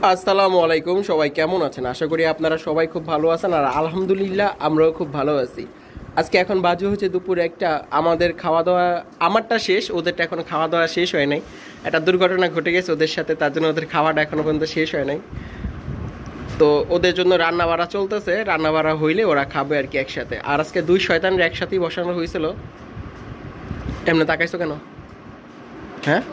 আসসালামু আলাইকুম, সবাই কেমন আছেন? আশা করি আপনারা সবাই খুব ভালো আছেন। আর আলহামদুলিল্লাহ আমরাও খুব ভালো আছি। আজকে এখন বাজে হচ্ছে দুপুর একটা। আমাদের খাওয়া দাওয়া আমারটা শেষ, ওদেরটা এখনো খাওয়া দাওয়া শেষ হয় নাই। একটা দুর্ঘটনা ঘটে গেছে ওদের সাথে, তার জন্য ওদের খাওয়াটা এখনো পর্যন্ত শেষ হয় নাই। তো ওদের জন্য রান্না বাড়া চলতেছে, রান্না বাড়া হইলে ওরা খাবে আর কি একসাথে। আর আজকে দুই শয়তানের একসাথেই বসানো হয়েছিল। এমনি তাকাইছো কেন? হ্যাঁ,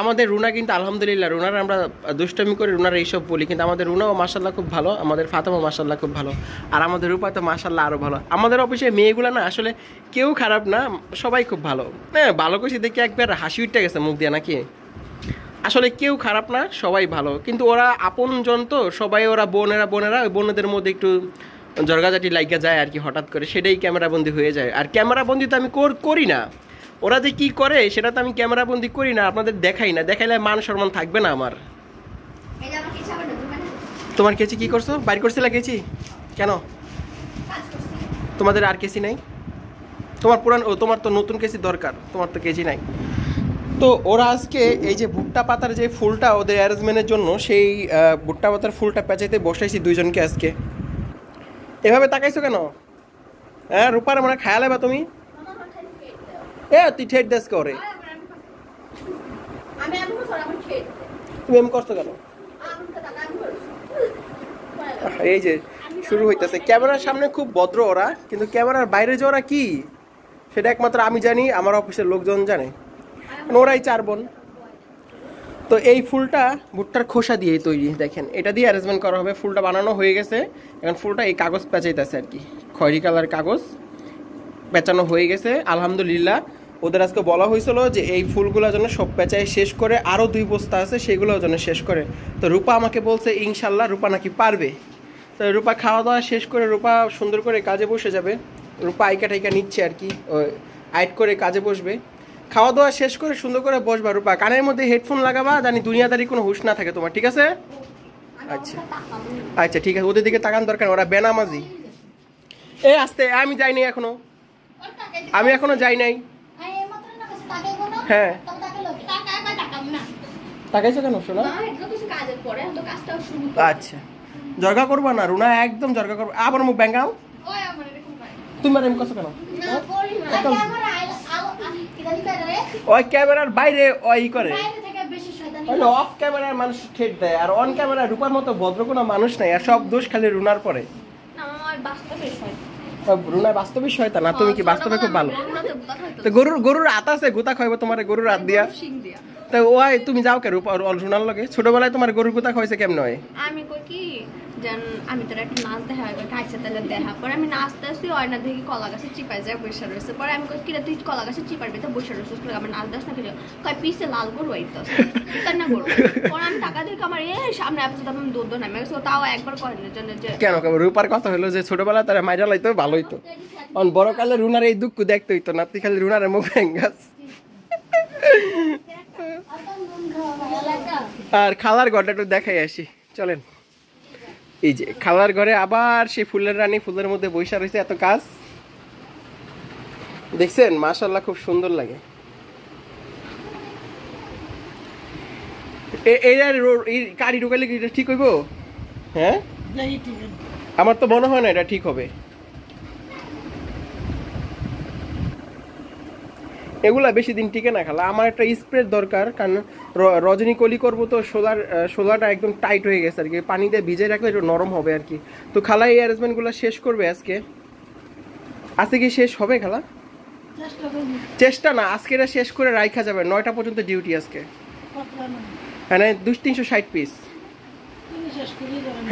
আমাদের রুনা কিন্তু আলহামদুলিল্লাহ, রুনার আমরা দুষ্টামি করে রুনার এইসব বলি, কিন্তু আমাদের রুনাও মাশাল্লাহ খুব ভালো, আমাদের ফাতেমা মাশাল্লাহ খুব ভালো, আর আমাদের রূপা তো মাশাল্লাহ আরও ভালো। আমাদের অফিসে মেয়েগুলো না আসলে কেউ খারাপ না, সবাই খুব ভালো। হ্যাঁ, ভালো করছি দেখে একবার হাসি উঠতে গেছে মুখ দিয়ে নাকি। আসলে কেউ খারাপ না, সবাই ভালো, কিন্তু ওরা আপনজন তো সবাই, ওরা বোনেরা বোনেরা ওই বোনদের মধ্যে একটু জর্গাজাটি লাইগা যায় আর কি হঠাৎ করে, সেটাই ক্যামেরাবন্দি হয়ে যায়। আর ক্যামেরাবন্দি তো আমি করি না, ওরা যে কি করে সেটা তো আমি ক্যামেরাবন্দি করি না, আপনাদের দেখাই না, দেখাইলে মান সম্মান থাকবে না আমার। তোমার কেচি কি করছো? বাইর করছিলা কেচি কেন? তোমাদের আর কেচি নাই? তোমার পুরান, ও তোমার তো নতুন কেচি দরকার, তোমার তো কেচি নাই। তো ওরা আজকে এই যে ভুট্টা পাতার যে ফুলটা ওদের অ্যারেঞ্জমেন্টের জন্য, সেই ভুট্টা পাতার ফুলটা পেঁচাইতে বসাইছি দুইজনকে আজকে। এভাবে তাকাইছো কেন? হ্যাঁ, রূপার মানে খায়ালে বা তুমি? এ তুই ঠেট দেশ করে, তুমি এম করছো কেন? এই যে শুরু হইতেছে, ক্যামেরার সামনে খুব ভদ্র ওরা, কিন্তু ক্যামেরার বাইরে যে ওরা কি সেটা একমাত্র আমি জানি, আমার অফিসের লোকজন জানে, ওরাই চার বোন। তো এই ফুলটা ভুট্টার খোসা দিয়েই তৈরি, দেখেন এটা দিয়ে অ্যারেঞ্জমেন্ট করা হবে। ফুলটা বানানো হয়ে গেছে, এখন ফুলটা এই কাগজ পেঁচাইতেছে আর কি, খয়েরি কালার কাগজ পেঁচানো হয়ে গেছে আলহামদুলিল্লাহ। ওদের আজকে বলা হয়েছিল যে এই ফুলগুলোর জন্য সব পেঁচাই শেষ করে আরও 2 বস্তা আছে সেগুলোর জন্য শেষ করে। তো রূপা আমাকে বলছে ইনশাল্লাহ রূপা নাকি পারবে। তো রূপা খাওয়া দাওয়া শেষ করে রূপা সুন্দর করে কাজে বসে যাবে। রূপা আইকা টাইকা নিচ্ছে আর কি, আইট করে কাজে বসবে। খাওয়া দাওয়া শেষ করে সুন্দর করে বসবা রূপা, কানের মধ্যে হেডফোন লাগাবা, জানি দুনিয়াদারি কোনো হুশ না থাকে তোমার, ঠিক আছে? আচ্ছা আচ্ছা ঠিক আছে, ওদের দিকে তাকান দরকার, ওরা বেনামাজি। এ আসতে, আমি যাইনি এখনো, আমি এখনো যাই নাই। হ্যাঁ, তাকাইছো কেন শোনা? আচ্ছা, জর্গা করবা না রুনা, একদম জর্গা করবা। আবার মুখ ব্যাঙ্গাও, তুমি আর এম করছো কেন? ওই ক্যামেরার বাইরে ওই করে, অফ ক্যামেরার মানুষ ঠেট দেয়, আর অন ক্যামেরা রূপার মতো ভদ্র কোনো মানুষ নাই, আর সব দোষ খালি রুনার পরে। রুনা বাস্তবে শয়তান, না তুমি কি বাস্তবে খুব ভালো? তো গরুর হাত আছে, গুতা খাইবো তোমার গরুর হাত দিয়া? তো ওই তুমি যাও কে রুনার লগে? ছোটবেলায় তোমার গরুর গুতা খাইছে কেমন হয়? আমি কই কি জান, আমি তোর একটা নাচ দেখা হয় খাইছে, তাহলে দেখা পরে আমি নাচতে আসছি, ওই না দেখি কলা গাছে চিপাই যায় বসে রয়েছে। পরে আমি কই কিরা তুই কলা গাছে চিপারবি তো বসে রয়েছিস, আমার নাচ দাস না কিছু কয় পিছে লাল গরু আইতাস তাই না গরু। পরে আমি টাকা দিয়ে আমার সামনে আসছে, আমি দুধ নামে গেছে, তাও একবার করেন জন্য যে কেন রূপার কথা হলো যে ছোটবেলা তারা মাইরা লাইতো ভালো হইতো, অন বড় কালে রুনার এই দুঃখ দেখতে হইতো না, তুই খালি রুনার মুখ ভেঙ্গাস। আর খালার ঘরটা একটু দেখাই আসি, চলেন। এই যে খালার ঘরে আবার সেই ফুলের রানী ফুলের মধ্যে বৈশা রয়েছে, এত কাজ দেখছেন মাশাআল্লাহ, খুব সুন্দর লাগে। এই কারি ঢুকালে কি এটা ঠিক হইব? হ্যাঁ, আমার তো মনে হয় না এটা ঠিক হবে। এগুলা বেশি দিন টিকে না খালা, আমার একটা স্প্রে দরকার, কারণ রজনীকলি করবো তো শোলাটা একদম টাইট হয়ে গেছে আর কি, পানি দিয়ে ভিজে রাখলে একটু নরম হবে আর কি। তো খালা এই অ্যারেঞ্জমেন্টগুলো শেষ করবে আজকে। আজকে কি শেষ হবে খালা? চেষ্টা না, আজকে এটা শেষ করে রাইখা যাবে, 9টা পর্যন্ত ডিউটি আজকে। হ্যাঁ, 260 পিস।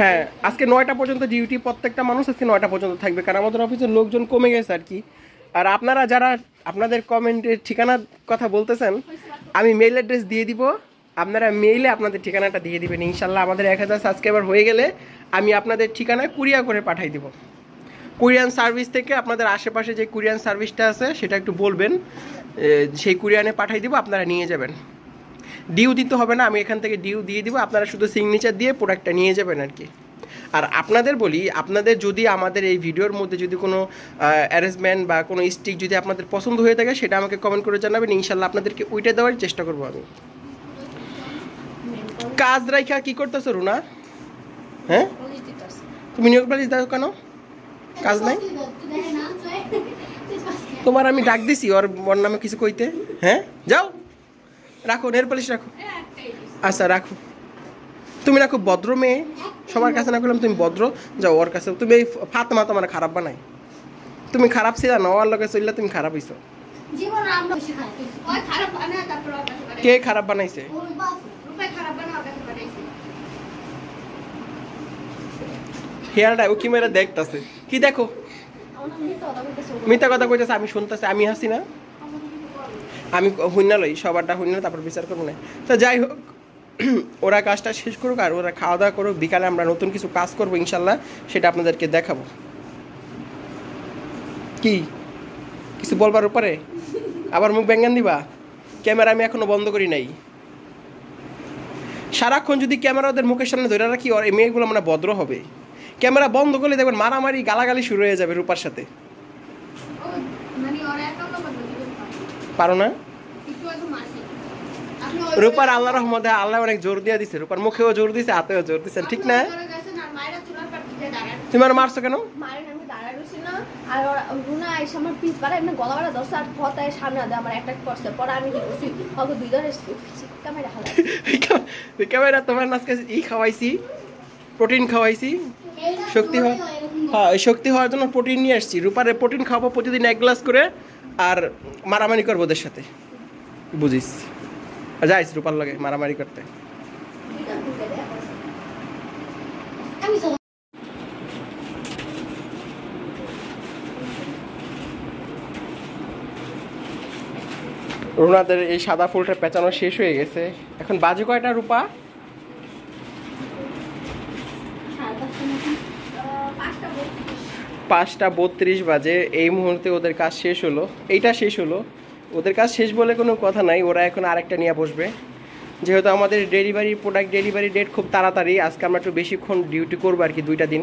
হ্যাঁ, আজকে 9টা পর্যন্ত ডিউটি, প্রত্যেকটা মানুষ আজকে 9টা পর্যন্ত থাকবে, কারণ আমাদের অফিসের লোকজন কমে গেছে আর কি। আর আপনারা যারা আপনাদের কমেন্টের ঠিকানার কথা বলতেছেন, আমি মেইল অ্যাড্রেস দিয়ে দিব, আপনারা মেইলে আপনাদের ঠিকানাটা দিয়ে দিবেন ইনশাল্লাহ। আমাদের 1000 সাবস্ক্রাইবার হয়ে গেলে আমি আপনাদের ঠিকানায় কুরিয়ার করে পাঠাই দিব। কুরিয়ান সার্ভিস থেকে আপনাদের আশেপাশে যে কুরিয়ান সার্ভিসটা আছে সেটা একটু বলবেন, সেই কুরিয়ানে পাঠাই দিব, আপনারা নিয়ে যাবেন। ডিউ দিতে হবে না, আমি এখান থেকে ডিউ দিয়ে দিব, আপনারা শুধু সিগনেচার দিয়ে প্রোডাক্টটা নিয়ে যাবেন আর কি। আর আপনাদের বলি, আপনাদের যদি আমাদের এই ভিডিওর মধ্যে যদি কোনো অ্যারেঞ্জমেন্ট বা কোনো স্টিক যদি আপনাদের পছন্দ হয়ে থাকে, সেটা আমাকে কমেন্ট করে জানাবেন, ইনশাল্লাহ আপনাদেরকে ওইটা দেওয়ার চেষ্টা করবো আমি। কাজ রাইখা কি করতেছো রুনা? হ্যাঁ, তুমি নিয়োগ পালিশ দাও কেন? কাজ নাই? তোমার আমি ডাক দিছি ওর নামে কিছু কইতে? হ্যাঁ, যাও রাখো, নেল পালিশ রাখো। আচ্ছা রাখো। তুমি না খুব ভদ্র মেয়ে, সবার কাছে না করলাম তুমি ভদ্র, যাও ওর কাছে। তুমি এই ফাতেমা তোমার খারাপ বানাই, তুমি খারাপ ছিল না, ওর লগে চললে তুমি খারাপ হইছো। কে খারাপ বানাইছে? হেয়ারটা ও কি মেরে দেখতাছে, কি দেখো মিথ্যা কথা কইতেছে, আমি শুনতেছি, আমি হাসি না, আমি হুইনা লই সবারটা হুইনা তারপর বিচার করবো না। তো যাই হোক, ওরা কাজটা শেষ করুক আর ওরা খাওয়া দাওয়া করুক, বিকালে আমরা নতুন কিছু কাজ করবো ইনশাল্লাহ, সেটা আপনাদেরকে দেখাবো। কি কিছু বলবার উপরে আবার মুখ ব্যঙ্গান দিবা? ক্যামেরা আমি এখনো বন্ধ করি নাই। সারাক্ষণ যদি ক্যামেরা ওদের মুখের সামনে ধরে রাখি, ওর এই মেয়েগুলো মানে ভদ্র হবে। ক্যামেরা বন্ধ করলে দেখবেন মারামারি গালাগালি শুরু হয়ে যাবে রূপার সাথে। পারো না? রূপার আল্লাহ রহমতে আল্লাহ অনেক জোর দিয়ে দিছে, রূপার মুখেও জোর দিছে, হাতেও জোর দিছে, ঠিক না? তুমি আর মারছো কেন? আর রুনা আইসা আমার পিস বাড়া এমনি গলা বাড়া দশ আর ফতায় সামনে দেয় আমার অ্যাটাক করছে। পরে আমি কি করছি, অল্প দুই ধরে ক্যামেরা হালা ক্যামেরা তোমার নাচকে ই খাওয়াইছি, প্রোটিন খাওয়াইছি, শক্তি হয়। হ্যাঁ, ওই শক্তি হওয়ার জন্য প্রোটিন নিয়ে আসছি। রূপারে প্রোটিন খাওয়াবো প্রতিদিন 1 গ্লাস করে, আর মারামারি করবো ওদের সাথে, বুঝিস? যাইস রূপার লাগে মারামারি করতে। রুনাদের এই সাদা ফুলটা পেঁচানো শেষ হয়ে গেছে। এখন বাজে কয়টা রূপা? 5:32 বাজে। এই মুহূর্তে ওদের কাজ শেষ হলো, এইটা শেষ হলো। ওদের কাজ শেষ বলে কোনো কথা নাই, ওরা এখন আরেকটা নিয়ে বসবে। যেহেতু আমাদের প্রোডাক্ট ডেলিভারি ডেট খুব তাড়াতাড়ি, আজকে আমরা একটু বেশিক্ষণ ডিউটি করবো আর কি, 2টা দিন,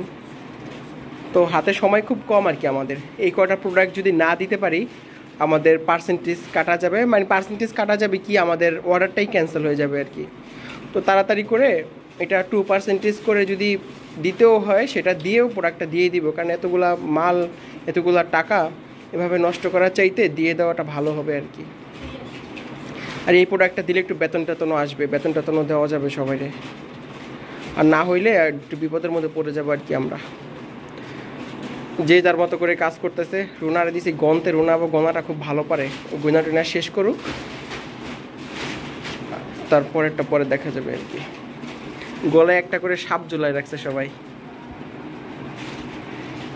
তো হাতে সময় খুব কম আর কি। আমাদের এই কয়টা প্রোডাক্ট যদি না দিতে পারি, আমাদের পার্সেন্টেজ কাটা যাবে, মানে পার্সেন্টেজ কাটা যাবে কি, আমাদের অর্ডারটাই ক্যান্সেল হয়ে যাবে আর কি। তো তাড়াতাড়ি করে এটা 2% করে যদি দিতেও হয়, সেটা দিয়েও প্রোডাক্টটা দিয়ে দিব, কারণ এতগুলা মাল, এতগুলা টাকা এভাবে নষ্ট করার চাইতে দিয়ে দেওয়াটা ভালো হবে আর কি। আর এই প্রোডাক্টটা দিলে একটু বেতন টেতনও আসবে, বেতন টেতনও দেওয়া যাবে সবাইরে, আর না হইলে একটু বিপদের মধ্যে পড়ে যাবো আর কি আমরা। যে যার মতো করে কাজ করতেছে। রুনারে দিছি গন্তে, রুনা বা গনাটা খুব ভালো পারে, গনা টুনা শেষ করুক, তারপরেরটা পরে দেখা যাবে আর কি। গলায় একটা করে সাপ ঝুলাই রাখছে সবাই।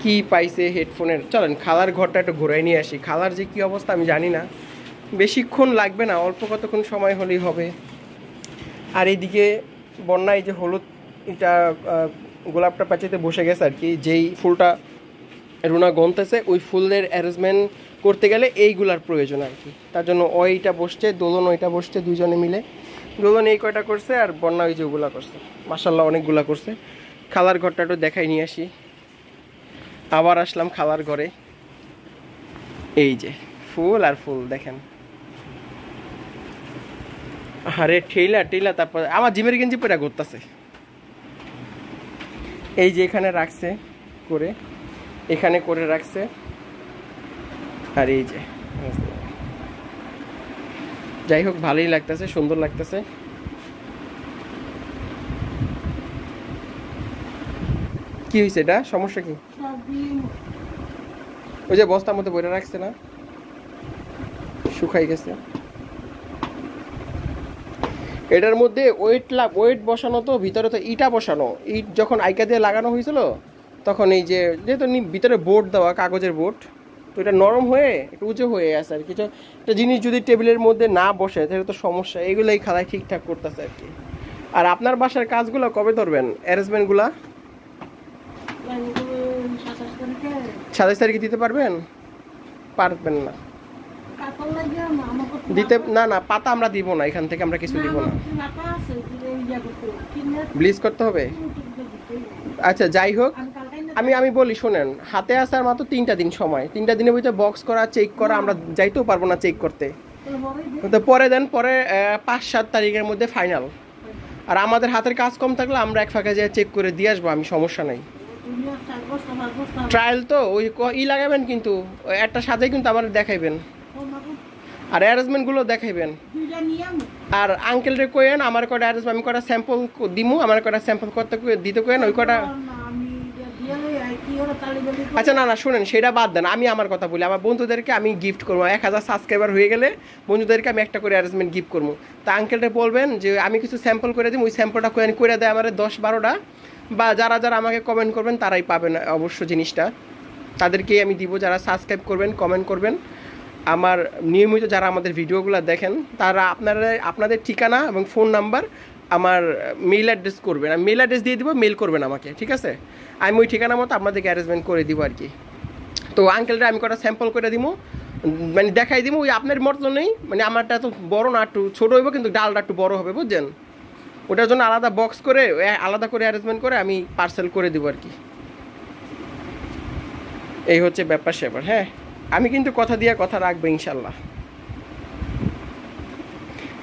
কি পাইছে হেডফোনের? চলেন খালার ঘরটা একটু ঘুরাই নিয়ে আসি। খালার যে কি অবস্থা আমি জানি না, বেশিক্ষণ লাগবে না, অল্প কতক্ষণ সময় হলেই হবে। আর এইদিকে বন্যা এই যে হলুদ এটা গোলাপটা পাচিতে বসে গেছে আর কি। যেই ফুলটা রুনা গনতেছে ওই ফুলের অ্যারেঞ্জমেন্ট করতে গেলে এইগুলার প্রয়োজন আর কি। তার জন্য ওইটা বসছে, দোলন ওইটা বসছে, দুজনে মিলে দোলন এই কয়টা করছে, আর বন্যা ওই যে ওগুলা করছে। মাশাল্লাহ অনেকগুলা করছে। খালার ঘরটা একটু দেখাই নিয়ে আসি। আবার আসলাম খালার ঘরে, এই যে ফুল আর ফুল দেখেন। আরে ঠেলা, তারপর আমার জিমের গেঞ্জি পরে ঘুরতেছে। এই যে এখানে রাখছে করে, এখানে করে রাখছে, আর এই যে যাই হোক ভালোই লাগতেছে, সুন্দর লাগতেছে। কি হয়েছে এটা? সমস্যা কি? ওই যে বস্তার মধ্যে বইটা রাখছে না, শুকাই গেছে। এটার মধ্যে ওয়েট বসানো, তো ভিতরে তো ইটা বসানো। ইট যখন আইকা দিয়ে লাগানো হয়েছিল তখন এই যে যেহেতু ভিতরে বোর্ড দেওয়া, কাগজের বোর্ড, তো এটা নরম হয়ে একটু উঁচু হয়ে আসে আর কিছু একটা জিনিস যদি টেবিলের মধ্যে না বসে তাহলে তো সমস্যা। এগুলোই খালায় ঠিকঠাক করতেছে আর কি। আর আপনার বাসার কাজগুলো কবে ধরবেন? অ্যারেঞ্জমেন্টগুলা 27 তারিখে দিতে পারবেন? পারবেন না দিতে? না পাতা আমরা দিব না, এখান থেকে আমরা কিছু দিব না, ব্লিচ করতে হবে। আচ্ছা যাই হোক, আমি বলি শোনেন, হাতে আসার মাত্র 3টা দিন সময়, 3টা দিনের ভিতরে বক্স করা, চেক করা, আমরা যাইতেও পারবো না চেক করতে। তো পরে দেন, পরে 5-7 তারিখের মধ্যে ফাইনাল। আর আমাদের হাতের কাজ কম থাকলে আমরা এক ফাঁকে যেয়ে চেক করে দিয়ে আসবো, আমি সমস্যা নাই। ট্রায়াল তো ওই লাগাবেন, কিন্তু ওই একটা সাথে কিন্তু আমার দেখাইবেন আর অ্যারেঞ্জমেন্টগুলো দেখাইবেন। আর আঙ্কেলরে কইেন আমার কটা অ্যারেঞ্জমেন্ট, আমি কটা স্যাম্পল দিমু, আমার কটা স্যাম্পল করতে দিতে কইেন ওই কটা। আচ্ছা না শুনেন, সেটা বাদ দেন, আমি আমার কথা বলি। আমার বন্ধুদেরকে আমি গিফট করবো, 1000 সাবস্ক্রাইবার হয়ে গেলে বন্ধুদেরকে আমি একটা করে অ্যারেঞ্জমেন্ট গিফট করবো। তা আঙ্কেলটা বলবেন যে আমি কিছু স্যাম্পল করে দিই, ওই স্যাম্পলটা করে দেয় আমার 10-12টা, বা যারা যারা আমাকে কমেন্ট করবেন তারাই পাবেন অবশ্য জিনিসটা, তাদেরকেই আমি দিব। যারা সাবস্ক্রাইব করবেন, কমেন্ট করবেন, আমার নিয়মিত যারা আমাদের ভিডিওগুলো দেখেন, তারা আপনাদের ঠিকানা এবং ফোন নাম্বার আমার মেইল অ্যাড্রেস করবেন, আমি মেইল অ্যাড্রেস দিয়ে দিব, মেইল করবেন আমাকে, ঠিক আছে? আমি ওই ঠিকানা মতো আপনাদেরকে অ্যারেঞ্জমেন্ট করে দিব আর কি। তো আঙ্কেলটা আমি কটা স্যাম্পল করে দিব, মানে দেখাই দিব, ওই আপনার মতো নেই, মানে আমারটা তো বড় না, একটু ছোটো হইব, কিন্তু ডালটা একটু বড় হবে, বুঝছেন? ওটার জন্য আলাদা বক্স করে আলাদা করে অ্যারেঞ্জমেন্ট করে আমি পার্সেল করে দেবো আর কি। এই হচ্ছে ব্যাপার স্যাপার। হ্যাঁ, আমি কিন্তু কথা দিয়ে কথা রাখবো ইনশাল্লাহ।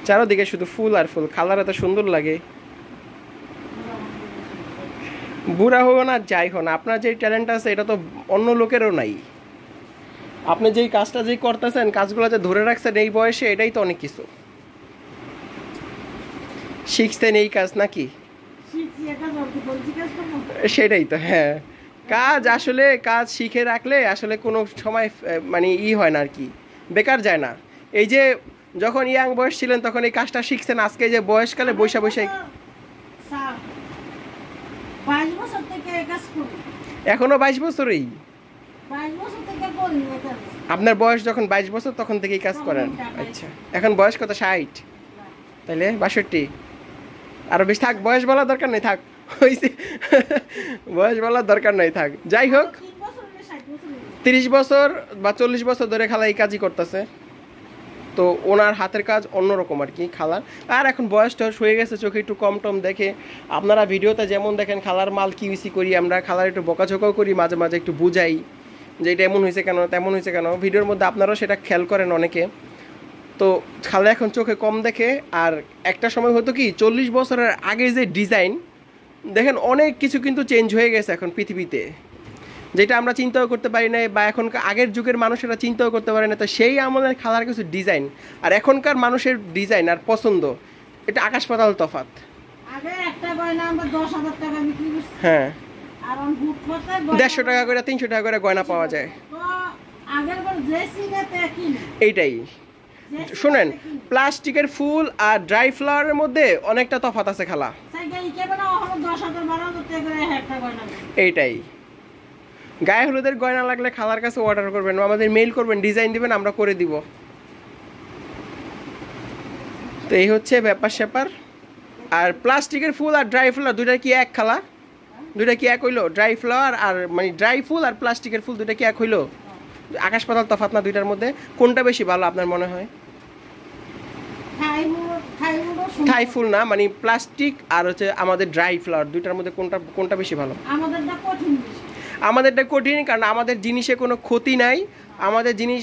চারোদিকে শুধু ফুল আর ফুল, কালার এত সুন্দর লাগে। বুড়া হো না যাই হো না, আপনার যে ট্যালেন্ট আছে এটা তো অন্য লোকেরও নাই। আপনি যেই কাজটা যেই করতেছেন, কাজগুলো যে ধরে রাখছেন এই বয়সে, এটাই তো অনেক কিছু। শিখছেন এই কাজ নাকি? সেটাই তো। হ্যাঁ, কাজ আসলে কাজ শিখে রাখলে আসলে কোনো সময় মানে হয় না আর কি, বেকার যায় না। এই যে যখন ইয়াং বয়স ছিলেন তখন এই কাজটা শিখছেন, আজকে যে বয়সকালে বৈশা বৈশা এখনো 22 বছরেই। আপনার বয়স যখন 22 বছর তখন থেকেই কাজ করেন? আচ্ছা, এখন বয়স কত? 60? তাহলে 62। আরো বেশি থাক, বয়স বলার দরকার নেই, থাক হয়েছে, বয়স বলার দরকার নাই, থাক। যাই হোক, 30 বছর বা 40 বছর ধরে খালা এই কাজই করতেছে, তো ওনার হাতের কাজ অন্যরকম আর কি খালার। আর এখন বয়স টয়স হয়ে গেছে, চোখে একটু কম টম দেখে। আপনারা ভিডিওতে যেমন দেখেন খালার মাল কি বেশি করি আমরা, খালার একটু বকাঝকাও করি মাঝে মাঝে, একটু বুঝাই যে এটা এমন হয়েছে কেন, তেমন হয়েছে কেন, ভিডিওর মধ্যে আপনারাও সেটা খেয়াল করেন অনেকে। তো খালা এখন চোখে কম দেখে। আর একটা সময় হতো কি, 40 বছরের আগে যে ডিজাইন দেখেন, অনেক কিছু কিন্তু চেঞ্জ হয়ে গেছে এখন পৃথিবীতে, যেটা আমরা চিন্তাও করতে পারি না, বা এখনকার আগের যুগের মানুষেরা চিন্তাও করতে পারে না। তো সেই আমাদের খালার কিছু ডিজাইন আর এখনকার মানুষের ডিজাইন আর পছন্দ, এটা আকাশ পাতাল তফাৎ। হ্যাঁ, 150 টাকা করে 300 টাকা করে গয়না পাওয়া যায়। এইটাই শুনেন, প্লাস্টিকের ফুল আর ড্রাই ফ্লাওয়ারের মধ্যে অনেকটা তফাৎ আছে খালা। এইটাই, গায়ে হলুদের গয়না লাগলে খালার কাছে অর্ডার করবেন, আমাদের মেইল করবেন, ডিজাইন দিবেন, আমরা করে দিব। তো এই হচ্ছে ব্যাপার স্যাপার। আর প্লাস্টিকের ফুল আর ড্রাই ফ্লাওয়ার দুইটা কি এক খালা? দুইটা কি এক হইলো? ড্রাই ফ্লাওয়ার আর মানে ড্রাই ফুল আর প্লাস্টিকের ফুল দুইটা কি এক হইলো? আকাশ পাতাল তফাৎ না দুইটার মধ্যে? কোনটা বেশি ভালো আপনার মনে হয়? থাই ফুল না, মানে প্লাস্টিক আর হচ্ছে আমাদের ড্রাই ফ্লাওয়ার, দুইটার মধ্যে কোনটা বেশি ভালো? আমাদেরটা কঠিন, কারণ আমাদের জিনিসে কোনো ক্ষতি নাই। আমাদের জিনিস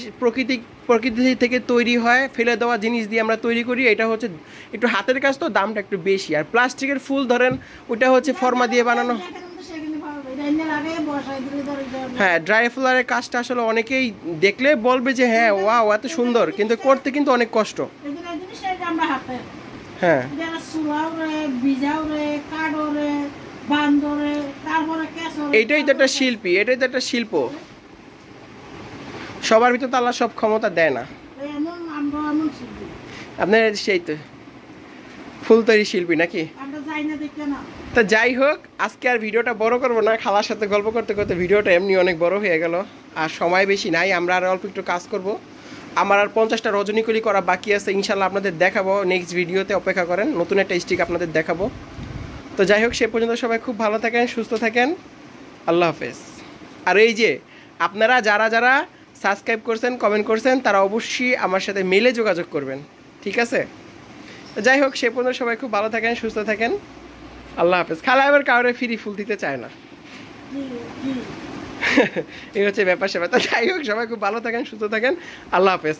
প্রকৃতি থেকে তৈরি হয়, ফেলে দেওয়া জিনিস দিয়ে আমরা তৈরি করি। এটা হচ্ছে একটু হাতের কাজ, তো দামটা একটু বেশি। আর প্লাস্টিকের ফুল ধরেন ওইটা হচ্ছে ফর্মা দিয়ে বানানো। হ্যাঁ, ড্রাই ফ্লাওয়ারের কাজটা আসলে অনেকেই দেখলে বলবে যে হ্যাঁ ওয়াও এত সুন্দর, কিন্তু করতে কিন্তু অনেক কষ্ট। হ্যাঁ, এইটাই তো একটা শিল্পী, এটাই তো একটা শিল্প। সবার ভিতর তো আল্লাহ সব ক্ষমতা দেয় না। আপনার সেই তো ফুল তৈরি শিল্পী নাকি? তো যাই হোক, আজকে আর ভিডিওটা বড় করবো না, খালার সাথে গল্প করতে করতে ভিডিওটা এমনি অনেক বড় হয়ে গেল। আর সময় বেশি নাই, আমরা আর অল্প একটু কাজ করব। আমার আর 50টা রজনীকলি করা বাকি আছে, ইনশাল্লাহ আপনাদের দেখাবো নেক্সট ভিডিওতে, অপেক্ষা করেন, নতুন একটা স্টিক আপনাদের দেখাবো। তো যাই হোক, সে পর্যন্ত সবাই খুব ভালো থাকেন, সুস্থ থাকেন, আল্লাহ হাফেজ। আর এই যে আপনারা যারা যারা সাবস্ক্রাইব করছেন, কমেন্ট করছেন, তারা অবশ্যই আমার সাথে মেলে যোগাযোগ করবেন, ঠিক আছে? যাই হোক, সে পর্যন্ত সবাই খুব ভালো থাকেন, সুস্থ থাকেন, আল্লাহ হাফেজ। খালা এবার কাউরে ফ্রি ফুল দিতে চায় না, এই হচ্ছে ব্যাপার স্যাপার। তো যাই হোক, সবাই খুব ভালো থাকেন, সুস্থ থাকেন, আল্লাহ হাফেজ।